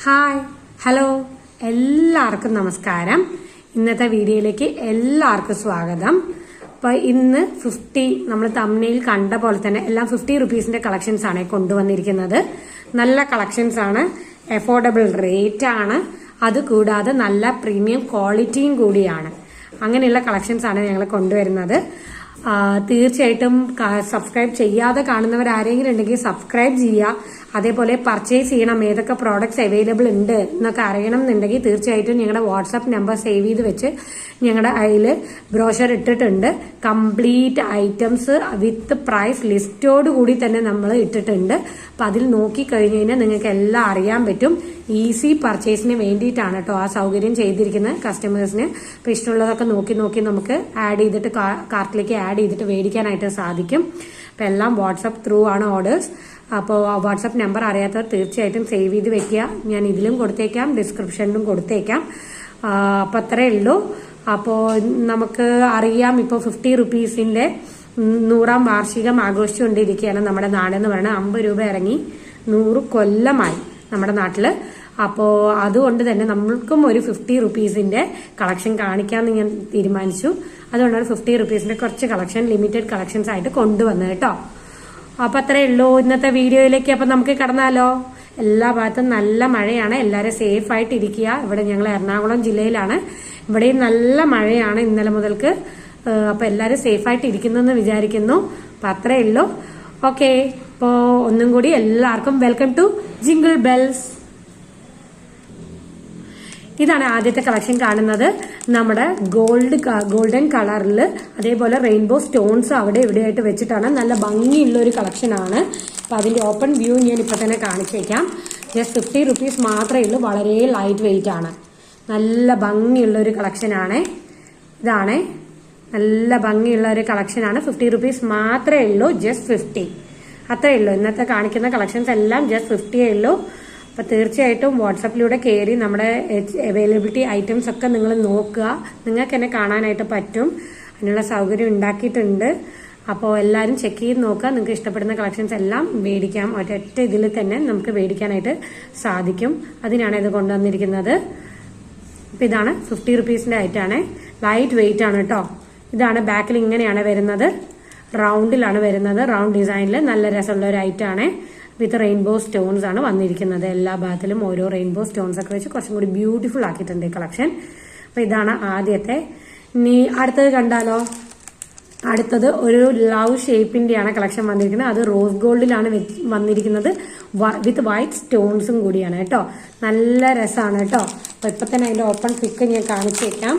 Hi hello എല്ലാവർക്കും നമസ്കാരം. ഇന്നത്തെ വീഡിയോയിലേക്ക് എല്ലാവർക്കും സ്വാഗതം. അപ്പൊ ഇന്ന് 50 നമ്മൾ തംബ്നെയിൽ കണ്ട പോലെ തന്നെ എല്ലാം 50 റുപ്പീസിന്റെ കളക്ഷൻസ് ആണ് കൊണ്ടുവന്നിരിക്കുന്നത്. നല്ല കളക്ഷൻസ് ആണ്, അഫോർഡബിൾ റേറ്റ് ആണ്, അതുകൂടാതെ നല്ല പ്രീമിയം ക്വാളിറ്റിയും കൂടിയാണ്. അങ്ങനെയുള്ള കളക്ഷൻസ് ആണ് ഞങ്ങൾ കൊണ്ടുവരുന്നത്. തീർച്ചയായിട്ടും സബ്സ്ക്രൈബ് ചെയ്യാതെ കാണുന്നവർ ആരെങ്കിലും ഉണ്ടെങ്കിൽ സബ്സ്ക്രൈബ് ചെയ്യുക. അതേപോലെ പർച്ചേസ് ചെയ്യണം, ഏതൊക്കെ പ്രോഡക്ട്സ് അവൈലബിൾ ഉണ്ട് എന്നൊക്കെ അറിയണം എന്നുണ്ടെങ്കിൽ തീർച്ചയായിട്ടും ഞങ്ങളുടെ വാട്സാപ്പ് നമ്പർ സേവ് ചെയ്ത് വെച്ച് ഞങ്ങളുടെ അതിൽ ബ്രോഷർ ഇട്ടിട്ടുണ്ട്. കംപ്ലീറ്റ് ഐറ്റംസ് വിത്ത് പ്രൈസ് ലിസ്റ്റോട് കൂടി തന്നെ നമ്മൾ ഇട്ടിട്ടുണ്ട്. അപ്പൊ അതിൽ നോക്കിക്കഴിഞ്ഞ് കഴിഞ്ഞാൽ നിങ്ങൾക്ക് എല്ലാം അറിയാൻ പറ്റും. ഈസി പർച്ചേസിന് വേണ്ടിയിട്ടാണ് കേട്ടോ ആ സൗകര്യം ചെയ്തിരിക്കുന്നത് കസ്റ്റമേഴ്സിന്. അപ്പൊ ഇഷ്ടമുള്ളതൊക്കെ നോക്കി നമുക്ക് ആഡ് ചെയ്തിട്ട് കാർട്ടിലേക്ക് ആഡ് ചെയ്തിട്ട് മേടിക്കാനായിട്ട് സാധിക്കും. അപ്പൊ എല്ലാം വാട്സാപ്പ് ത്രൂ ആണ് ഓർഡേഴ്സ്. അപ്പോൾ വാട്സാപ്പ് നമ്പർ അറിയാത്തവർ തീർച്ചയായിട്ടും സേവ് ചെയ്ത് വെക്കുക. ഞാൻ ഇതിലും കൊടുത്തേക്കാം, ഡിസ്ക്രിപ്ഷനിലും കൊടുത്തേക്കാം. അപ്പൊ അത്രേ ഉള്ളൂ. അപ്പോൾ നമുക്ക് അറിയാം, ഇപ്പോൾ 50 റുപ്പീസിന്റെ 100ാം വാർഷികം ആഘോഷിച്ചുകൊണ്ടിരിക്കുകയാണ് നമ്മുടെ നാടെന്ന് പറയുന്നത്. 50 രൂപ ഇറങ്ങി 100 കൊല്ലമായി നമ്മുടെ നാട്ടില്. അപ്പോൾ അതുകൊണ്ട് തന്നെ നമ്മൾക്കും ഒരു 50 റുപ്പീസിന്റെ കളക്ഷൻ കാണിക്കാമെന്ന് ഞാൻ തീരുമാനിച്ചു. അതുകൊണ്ടാണ് 50 റുപ്പീസിന്റെ കുറച്ച് കളക്ഷൻ, ലിമിറ്റഡ് കളക്ഷൻസ് ആയിട്ട് കൊണ്ടുവന്നത് കേട്ടോ. അപ്പൊ അത്രേ ഉള്ളൂ ഇന്നത്തെ വീഡിയോയിലേക്ക്. അപ്പൊ നമുക്ക് കടന്നാലോ. എല്ലാ ഭാഗത്തും നല്ല മഴയാണ്, എല്ലാവരും സേഫ് ആയിട്ട് ഇരിക്കുക. ഇവിടെ ഞങ്ങൾ എറണാകുളം ജില്ലയിലാണ്, ഇവിടെയും നല്ല മഴയാണ് ഇന്നലെ മുതൽക്ക്. അപ്പൊ എല്ലാവരും സേഫ് ആയിട്ട് ഇരിക്കുന്നെന്ന് വിചാരിക്കുന്നു. അപ്പൊ അത്രേ ഉള്ളൂ. ഓക്കെ, അപ്പോ ഒന്നും കൂടി എല്ലാവർക്കും വെൽക്കം ടു ജിംഗിൾ ബെൽസ്. ഇതാണ് ആദ്യത്തെ കളക്ഷൻ കാണുന്നത്. നമ്മുടെ ഗോൾഡൻ കളറിൽ അതേപോലെ റെയിൻബോ സ്റ്റോൺസ് അവിടെ ഇവിടെയായിട്ട് വെച്ചിട്ടാണ്. നല്ല ഭംഗിയുള്ള ഒരു കളക്ഷൻ ആണ്. അപ്പൊ അതിന്റെ ഓപ്പൺ വ്യൂ ഞാൻ ഇപ്പൊ തന്നെ കാണിച്ചേക്കാം. ജസ്റ്റ് 50 റുപ്പീസ് മാത്രമേ ഉള്ളൂ. വളരെ ലൈറ്റ് വെയിറ്റ് ആണ്, നല്ല ഭംഗിയുള്ള ഒരു കളക്ഷൻ ആണ്. ഇതാണ് നല്ല ഭംഗിയുള്ള ഒരു കളക്ഷൻ ആണ്. 50 റുപ്പീസ് മാത്രമേ ഉള്ളൂ, ജസ്റ്റ് 50 അത്രേ ഉള്ളൂ. ഇന്നത്തെ കാണിക്കുന്ന കളക്ഷൻസ് എല്ലാം ജസ്റ്റ് 50 ഉള്ളൂ. അപ്പൊ തീർച്ചയായിട്ടും വാട്സാപ്പിലൂടെ കയറി നമ്മുടെ അവൈലബിലിറ്റി ഐറ്റംസ് ഒക്കെ നിങ്ങൾ നോക്കുക. നിങ്ങൾക്ക് തന്നെ കാണാനായിട്ട് പറ്റും, അതിനുള്ള സൗകര്യം ഉണ്ടാക്കിയിട്ടുണ്ട്. അപ്പോൾ എല്ലാവരും ചെക്ക് ചെയ്ത് നോക്കുക. നിങ്ങൾക്ക് ഇഷ്ടപ്പെടുന്ന കളക്ഷൻസ് എല്ലാം മേടിക്കാം. ഒറ്റ ഇതിൽ തന്നെ നമുക്ക് മേടിക്കാനായിട്ട് സാധിക്കും. അതിനാണ് ഇത് കൊണ്ടുവന്നിരിക്കുന്നത്. അപ്പൊ ഇതാണ് 50 റുപ്പീസിന്റെ ഐറ്റാണ്. ലൈറ്റ് വെയിറ്റ് ആണ് കേട്ടോ. ഇതാണ് ബാക്കിൽ ഇങ്ങനെയാണ് വരുന്നത്, റൗണ്ടിലാണ് വരുന്നത്. റൗണ്ട് ഡിസൈനിൽ നല്ല രസമുള്ള ഒരു ഐറ്റാണ്. വിത്ത് റെയിൻബോ സ്റ്റോൺസ് ആണ് വന്നിരിക്കുന്നത്. എല്ലാ ഭാഗത്തിലും ഓരോ റെയിൻബോ സ്റ്റോൺസ് ഒക്കെ വെച്ച് കുറച്ചും കൂടി ബ്യൂട്ടിഫുൾ ആക്കിയിട്ടുണ്ട് ഈ കളക്ഷൻ. അപ്പൊ ഇതാണ് ആദ്യത്തെ. ഇനി അടുത്തത് കണ്ടാലോ. അടുത്തത് ഒരു ലവ് ഷേപ്പിന്റെയാണ് കളക്ഷൻ വന്നിരിക്കുന്നത്. അത് റോസ് ഗോൾഡിലാണ് വന്നിരിക്കുന്നത്, വിത്ത് വൈറ്റ് സ്റ്റോൺസും കൂടിയാണ് കേട്ടോ. നല്ല രസമാണ് കേട്ടോ. അപ്പൊ ഇപ്പൊ തന്നെ അതിന്റെ ഓപ്പൺ പിക്ക് ഞാൻ കാണിച്ചേക്കാം.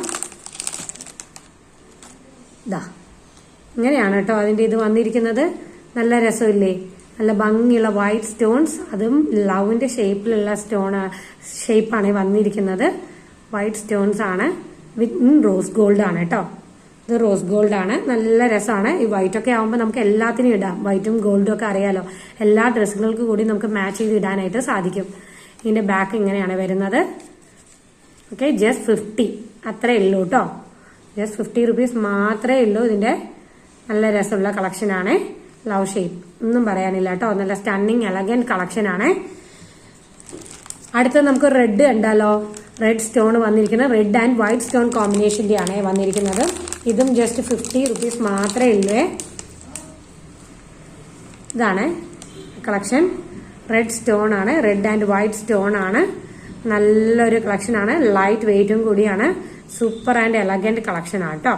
ഇതാ ഇങ്ങനെയാണ് കേട്ടോ അതിന്റെ ഇത് വന്നിരിക്കുന്നത്. നല്ല രസമില്ലേ, നല്ല ഭംഗിയുള്ള വൈറ്റ് സ്റ്റോൺസ്, അതും ലവിന്റെ ഷേപ്പിലുള്ള ഷേപ്പാണ് വന്നിരിക്കുന്നത്. വൈറ്റ് സ്റ്റോൺസ് ആണ് വിത്ത് റോസ് ഗോൾഡ് ആണ് കേട്ടോ. ഇത് റോസ് ഗോൾഡ് ആണ്. നല്ല രസമാണ്. ഈ വൈറ്റ് ഒക്കെ ആവുമ്പോൾ നമുക്ക് എല്ലാത്തിനും ഇടാം. വൈറ്റും ഗോൾഡും ഒക്കെ അറിയാലോ, എല്ലാ ഡ്രസ്സുകൾക്ക് കൂടി നമുക്ക് മാച്ച് ചെയ്ത് ഇടാനായിട്ട് സാധിക്കും. ഇതിന്റെ ബാക്ക് ഇങ്ങനെയാണ് വരുന്നത്. ഓക്കെ, ജസ്റ്റ് 50 അത്രേ ഉള്ളൂ കേട്ടോ. ജസ്റ്റ് 50 റുപ്പീസ് മാത്രമേ ഉള്ളൂ. ഇതിന്റെ നല്ല രസമുള്ള കളക്ഷൻ ആണ്. ലവ് ഷേപ്പ് ഒന്നും പറയാനില്ല കേട്ടോ. നല്ല സ്റ്റണ്ണിങ് എലഗന്റ് കളക്ഷൻ ആണ്. അടുത്തത് നമുക്ക് റെഡ് കണ്ടാലോ. റെഡ് സ്റ്റോൺ വന്നിരിക്കുന്നത് റെഡ് ആൻഡ് വൈറ്റ് സ്റ്റോൺ കോമ്പിനേഷന്റെ ആണ് വന്നിരിക്കുന്നത്. ഇതും ജസ്റ്റ് 50 റുപ്പീസ് മാത്രമേ ഉള്ളൂ. ഇതാണ് കളക്ഷൻ. റെഡ് സ്റ്റോൺ ആണ്, റെഡ് ആൻഡ് വൈറ്റ് സ്റ്റോൺ ആണ്. നല്ലൊരു കളക്ഷൻ ആണ്, ലൈറ്റ് വെയിറ്റും കൂടിയാണ്. സൂപ്പർ ആൻഡ് എലഗന്റ് കളക്ഷൻ ആണ് കേട്ടോ.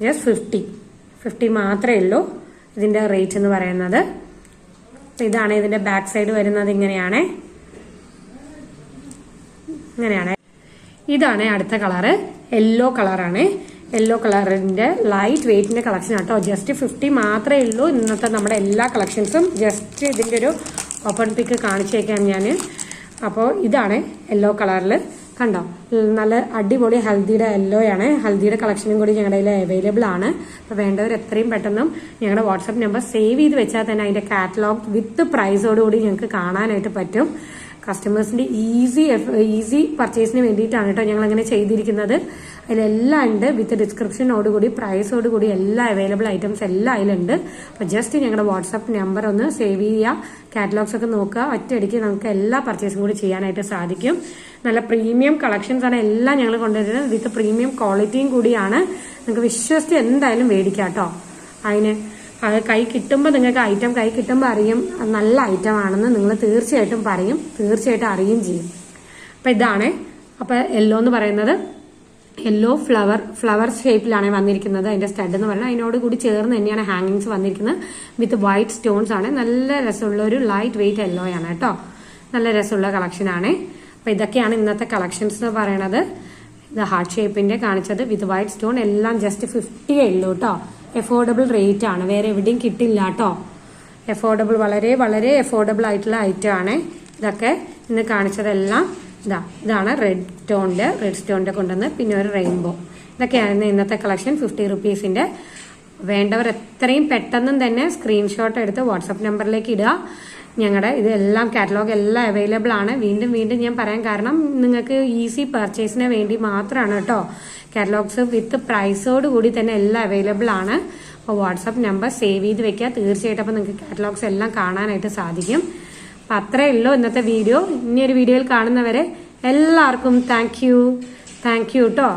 ജസ്റ്റ് 50 മാത്രമേ ഉള്ളൂ ഇതിന്റെ റേറ്റ് എന്ന് പറയുന്നത്. ഇതാണ് ഇതിന്റെ ബാക്ക് സൈഡ് വരുന്നത്. ഇങ്ങനെയാണ്. ഇതാണ് അടുത്ത കളറ്, യെല്ലോ കളറാണ്. യെല്ലോ കളറിന്റെ ലൈറ്റ് വെയിറ്റിന്റെ കളക്ഷൻ ആട്ടോ. ജസ്റ്റ് 50 മാത്രമേ ഉള്ളൂ. ഇന്നത്തെ നമ്മുടെ എല്ലാ കളക്ഷൻസും. ജസ്റ്റ് ഇതിന്റെ ഒരു ഓപ്പൺ പിക്ക് കാണിച്ചേക്കാം ഞാൻ. അപ്പോൾ ഇതാണ് യെല്ലോ കളറിൽ കണ്ടോ. നല്ല അടിപൊളി ഹൽദിയുടെ യെല്ലോ ആണ്. ഹൽദിയുടെ കളക്ഷനും കൂടി ഞങ്ങളുടെ കയ്യിൽ അവൈലബിൾ ആണ്. അപ്പൊ വേണ്ടവർ എത്രയും പെട്ടെന്നും ഞങ്ങളുടെ വാട്സാപ്പ് നമ്പർ സേവ് ചെയ്ത് വെച്ചാൽ തന്നെ അതിന്റെ കാറ്റലോഗ് വിത്ത് പ്രൈസോടുകൂടി ഞങ്ങൾക്ക് കാണാനായിട്ട് പറ്റും. കസ്റ്റമേഴ്സിന്റെ ഈസി പർച്ചേസിന് വേണ്ടിയിട്ടാണ് കേട്ടോ ഞങ്ങൾ അങ്ങനെ ചെയ്തിരിക്കുന്നത്. അതിലെല്ലാം ഉണ്ട്. വിത്ത് ഡിസ്ക്രിപ്ഷനോടുകൂടി പ്രൈസോടുകൂടി എല്ലാ അവൈലബിൾ ഐറ്റംസ് എല്ലാം അതിലുണ്ട്. അപ്പോൾ ജസ്റ്റ് ഞങ്ങളുടെ വാട്സാപ്പ് നമ്പർ ഒന്ന് സേവ് ചെയ്യുക, കാറ്റലോഗ്സ് ഒക്കെ നോക്കുക. ഒറ്റയടിക്ക് നമുക്ക് എല്ലാ പർച്ചേസും കൂടി ചെയ്യാനായിട്ട് സാധിക്കും. നല്ല പ്രീമിയം കളക്ഷൻസ് ആണ് എല്ലാം ഞങ്ങൾ കൊണ്ടുവരുന്നത്. വിത്ത് പ്രീമിയം ക്വാളിറ്റിയും കൂടിയാണ്. നിങ്ങൾക്ക് വിശ്വസിച്ച് എന്തായാലും മേടിക്കാം കേട്ടോ. അതിന് അത് കൈ കിട്ടുമ്പോൾ നിങ്ങൾക്ക് ഐറ്റം കൈ കിട്ടുമ്പോൾ അറിയും നല്ല ഐറ്റം ആണെന്ന് നിങ്ങൾ തീർച്ചയായിട്ടും പറയും, തീർച്ചയായിട്ടും അറിയുകയും ചെയ്യും. അപ്പം ഇതാണ്. അപ്പം യെല്ലോ എന്ന് പറയുന്നത് യെല്ലോ ഫ്ലവർ ഷേപ്പിലാണ് വന്നിരിക്കുന്നത്. അതിന്റെ സ്റ്റഡ് എന്ന് പറഞ്ഞാൽ അതിനോട് കൂടി ചേർന്ന് തന്നെയാണ് ഹാങ്ങിങ്സ് വന്നിരിക്കുന്നത്. വിത്ത് വൈറ്റ് സ്റ്റോൺസ് ആണ്. നല്ല രസമുള്ള ഒരു ലൈറ്റ് വെയിറ്റ് യെല്ലോ ആണ് കേട്ടോ. നല്ല രസമുള്ള കളക്ഷൻ ആണ്. അപ്പൊ ഇതൊക്കെയാണ് ഇന്നത്തെ കളക്ഷൻസ് എന്ന് പറയുന്നത്. ഇത് ഹാർട്ട് ഷേപ്പിന്റെ കാണിച്ചത് വിത്ത് വൈറ്റ് സ്റ്റോൺ എല്ലാം ജസ്റ്റ് 50 ഉള്ളൂ കേട്ടോ. എഫോർഡബിൾ റേറ്റ് ആണ്, വേറെ എവിടെയും കിട്ടില്ല കേട്ടോ. എഫോർഡബിൾ, വളരെ വളരെ എഫോർഡബിൾ ആയിട്ടുള്ള ഐറ്റം ആണ്. ഇതൊക്കെ ഇന്ന് കാണിച്ചതെല്ലാം ഇതാണ് റെഡ് സ്റ്റോണിന്റെ കൊണ്ടുവന്ന് പിന്നെ ഒരു റെയിൻബോ. ഇതൊക്കെയാണ് ഇന്നത്തെ കളക്ഷൻ 50 റുപ്പീസിന്റെ. വേണ്ടവർ എത്രയും പെട്ടെന്ന് തന്നെ സ്ക്രീൻഷോട്ട് എടുത്ത് വാട്സാപ്പ് നമ്പറിലേക്ക് ഇടുക. ഞങ്ങളുടെ ഇതെല്ലാം കാറ്റലോഗ് എല്ലാം അവൈലബിൾ ആണ്. വീണ്ടും വീണ്ടും ഞാൻ പറയാൻ കാരണം നിങ്ങൾക്ക് ഈസി പർച്ചേസിന് വേണ്ടി മാത്രമാണ് കേട്ടോ. കാറ്റലോഗ്സ് വിത്ത് പ്രൈസോട് കൂടി തന്നെ എല്ലാം അവൈലബിൾ ആണ്. അപ്പോൾ വാട്സാപ്പ് നമ്പർ സേവ് ചെയ്ത് വെക്കുക തീർച്ചയായിട്ടും. അപ്പോൾ നിങ്ങൾക്ക് കാറ്റലോഗ്സ് എല്ലാം കാണാനായിട്ട് സാധിക്കും. അപ്പം അത്രയേ ഉള്ളൂ ഇന്നത്തെ വീഡിയോ. ഇനിയൊരു വീഡിയോയിൽ കാണുന്നവരെ എല്ലാവർക്കും താങ്ക് യു കേട്ടോ.